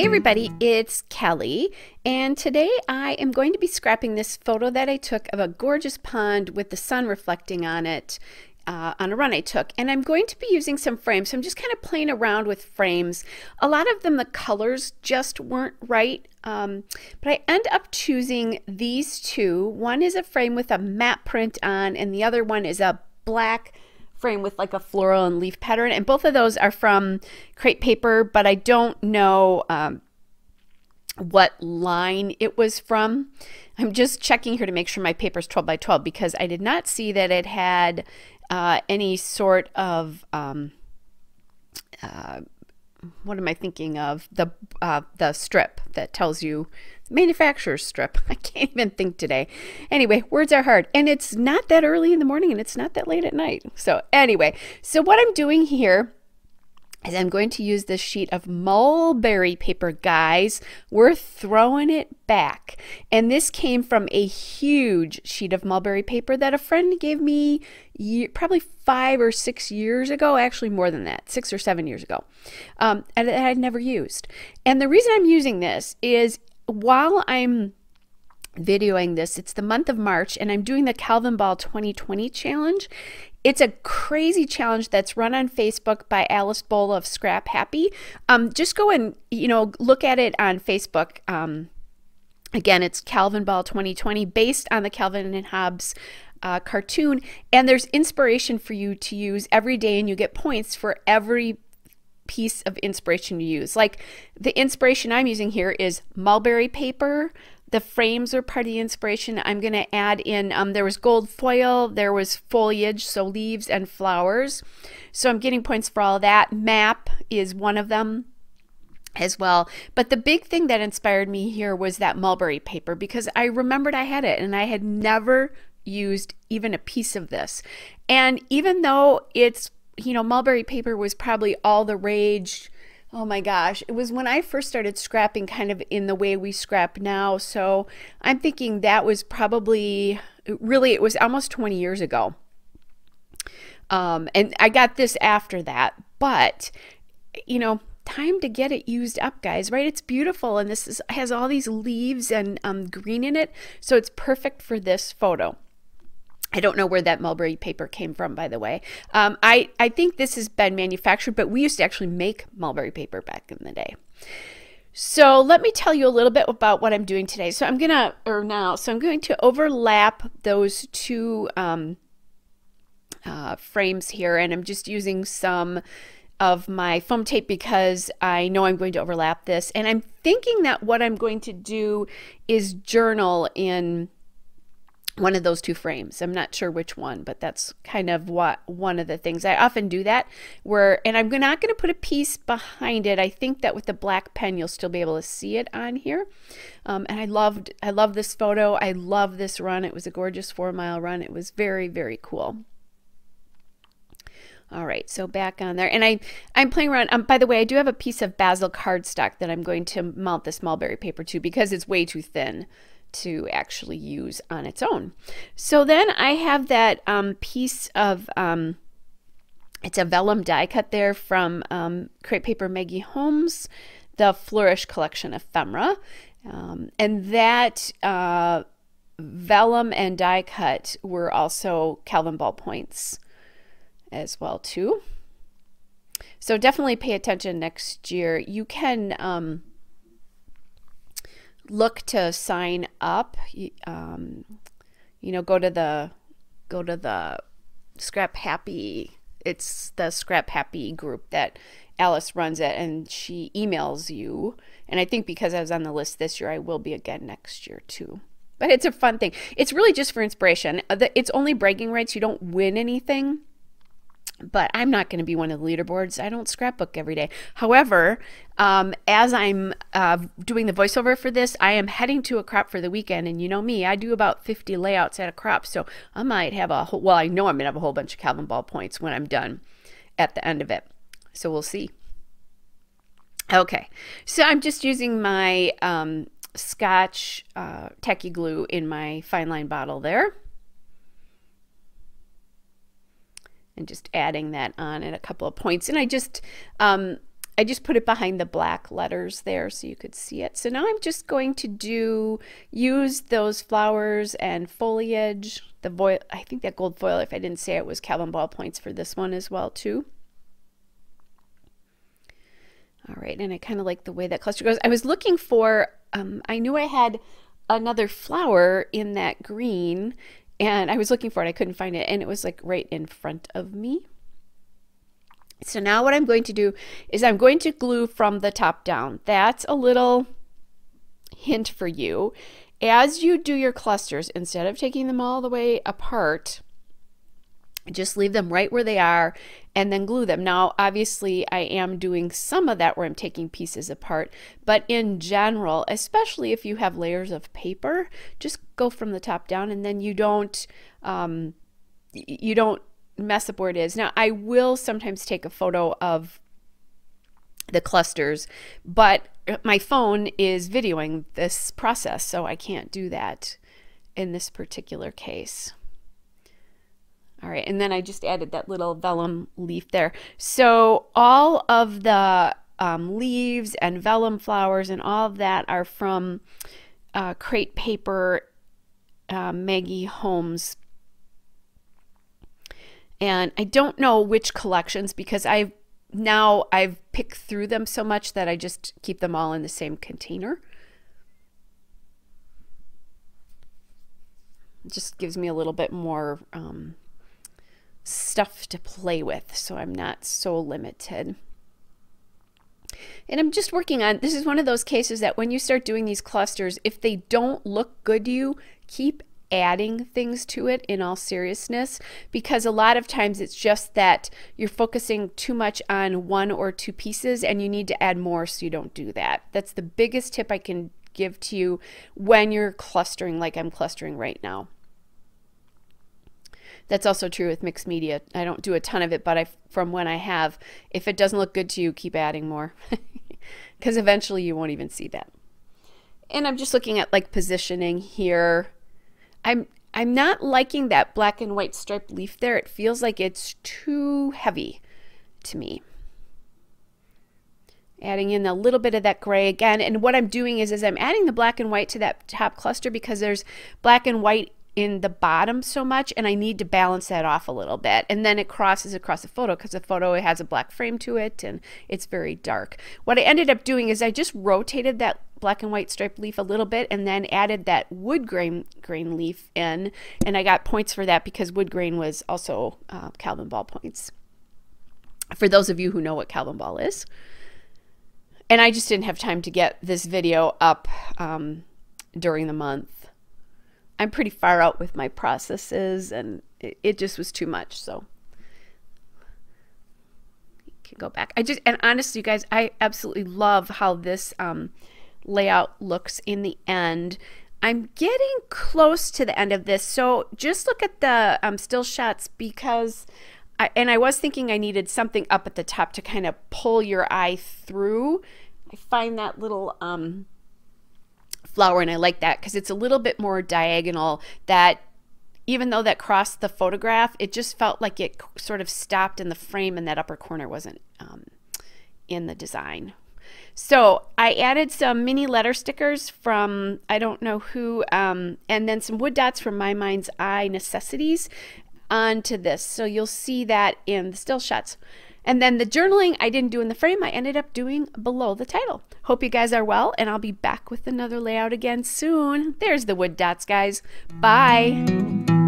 everybody, it's Kelly, and today I am going to be scrapping this photo that I took of a gorgeous pond with the sun reflecting on it on a run I took. And I'm going to be using some frames, so I'm just kind of playing around with frames. A lot of them, the colors just weren't right, but I end up choosing these two. One is a frame with a matte print on, and the other one is a black frame with like a floral and leaf pattern, and both of those are from crepe paper, but I don't know what line it was from. I'm just checking here to make sure my paper is 12 by 12 because I did not see that it had any sort of what am I thinking of, the strip that tells you manufacturer's strip. I can't even think today. Anyway, words are hard, and it's not that early in the morning and it's not that late at night. So anyway, so what I'm doing here is I'm going to use this sheet of mulberry paper, guys. We're throwing it back, and this came from a huge sheet of mulberry paper that a friend gave me probably 5 or 6 years ago, actually more than that, 6 or 7 years ago, and that I'd never used. And the reason I'm using this is while I'm videoing this, it's the month of March, and I'm doing the Calvin Ball 2020 challenge. It's a crazy challenge that's run on Facebook by Alice Bowl of Scrap Happy. Just go and look at it on Facebook. Again, it's Calvin Ball 2020, based on the Calvin and Hobbes cartoon, and there's inspiration for you to use every day, and you get points for every piece of inspiration you use. Like the inspiration I'm using here is mulberry paper. The frames are part of the inspiration. I'm going to add in, there was gold foil, there was foliage, so leaves and flowers. So I'm getting points for all of that. Map is one of them as well. But the big thing that inspired me here was that mulberry paper, because I remembered I had it and I had never used even a piece of this. And even though it's, mulberry paper was probably all the rage. Oh my gosh, it was when I first started scrapping kind of in the way we scrap now. So I'm thinking that was probably, really, it was almost 20 years ago. And I got this after that, but time to get it used up, guys, right? It's beautiful, and this has all these leaves and green in it, so it's perfect for this photo. I don't know where that mulberry paper came from, by the way. I think this has been manufactured, but we used to actually make mulberry paper back in the day. So let me tell you a little bit about what I'm doing today. So I'm going to overlap those two frames here, and I'm just using some of my foam tape because I know I'm going to overlap this. And I'm thinking that what I'm going to do is journal in one of those two frames. I'm not sure which one, but that's kind of one of the things. I often do that and I'm not going to put a piece behind it. I think that with the black pen you'll still be able to see it on here. And I love this photo. I love this run. It was a gorgeous 4-mile run. It was very, very cool. All right, so back on there, and I'm playing around. By the way, I do have a piece of basil cardstock that I'm going to mount this mulberry paper to because it's way too thin to actually use on its own. So then I have that piece of, it's a vellum die cut there from Crepe Paper Maggie Holmes, the Flourish Collection Ephemera. And that vellum and die cut were also Calvin Ball points as well too. So definitely pay attention next year. You can look to sign up. Go to the Scrap Happy. It's the Scrap Happy group that Alice runs it, and she emails you. And I think because I was on the list this year, I will be again next year too. But it's a fun thing. It's really just for inspiration. It's only bragging rights. You don't win anything. But I'm not going to be one of the leaderboards. I don't scrapbook every day. However, as I'm doing the voiceover for this, I am heading to a crop for the weekend. And you know me, I do about 50 layouts at a crop. So I might have a whole, well, I know I'm going to have a whole bunch of Calvin Ball points when I'm done at the end of it. So we'll see. Okay, so I'm just using my Scotch tacky glue in my fine line bottle there. And just adding that on at a couple of points. And I just I just put it behind the black letters there so you could see it. So now I'm just going to use those flowers and foliage. The foil, I think that gold foil, if I didn't say it, was Calvin ballpoints for this one as well too. All right, and I kind of like the way that cluster goes. I was looking for, I knew I had another flower in that green, and I was looking for it. I couldn't find it, and it was like right in front of me. So now what I'm going to do is I'm going to glue from the top down. That's a little hint for you. As you do your clusters, instead of taking them all the way apart, just leave them right where they are and then glue them. Now, obviously, I am doing some of that where I'm taking pieces apart, but in general, especially if you have layers of paper, just go from the top down, and then you don't mess up where it is. Now, I will sometimes take a photo of the clusters, but my phone is videoing this process, so I can't do that in this particular case. All right, and then I just added that little vellum leaf there. So all of the leaves and vellum flowers and all of that are from Crate Paper, Maggie Holmes. And I don't know which collections, because I've picked through them so much that I just keep them all in the same container. It just gives me a little bit more stuff to play with, so I'm not so limited. And I'm just working on, this is one of those cases that when you start doing these clusters, if they don't look good to you, keep adding things to it in all seriousness, because a lot of times it's just that you're focusing too much on one or two pieces and you need to add more, so you don't do that. That's the biggest tip I can give to you when you're clustering like I'm clustering right now. That's also true with mixed media. I don't do a ton of it, but from when I have, if it doesn't look good to you, keep adding more, because eventually you won't even see that. And I'm just looking at like positioning here. I'm not liking that black and white striped leaf there. It feels like it's too heavy to me. Adding in a little bit of that gray again. And what I'm doing is I'm adding the black and white to that top cluster because there's black and white in the bottom so much, and I need to balance that off a little bit. And then it crosses across the photo because the photo has a black frame to it and it's very dark. What I ended up doing is I just rotated that black and white striped leaf a little bit and then added that wood grain leaf in, and I got points for that because wood grain was also Calvin ballpoints, for those of you who know what Calvin ball is. And I just didn't have time to get this video up during the month. I'm pretty far out with my processes, and it just was too much. So you can go back. And honestly, you guys, I absolutely love how this layout looks in the end. I'm getting close to the end of this, so just look at the still shots, because I was thinking I needed something up at the top to kind of pull your eye through. I find that little flower, and I like that because it's a little bit more diagonal, that even though that crossed the photograph, it just felt like it sort of stopped in the frame and that upper corner wasn't in the design. So I added some mini letter stickers from I don't know who, and then some wood dots from My Mind's Eye Necessities onto this. So you'll see that in the still shots. And then the journaling I didn't do in the frame, I ended up doing below the title. Hope you guys are well, and I'll be back with another layout again soon. There's the wood dots, guys. Bye.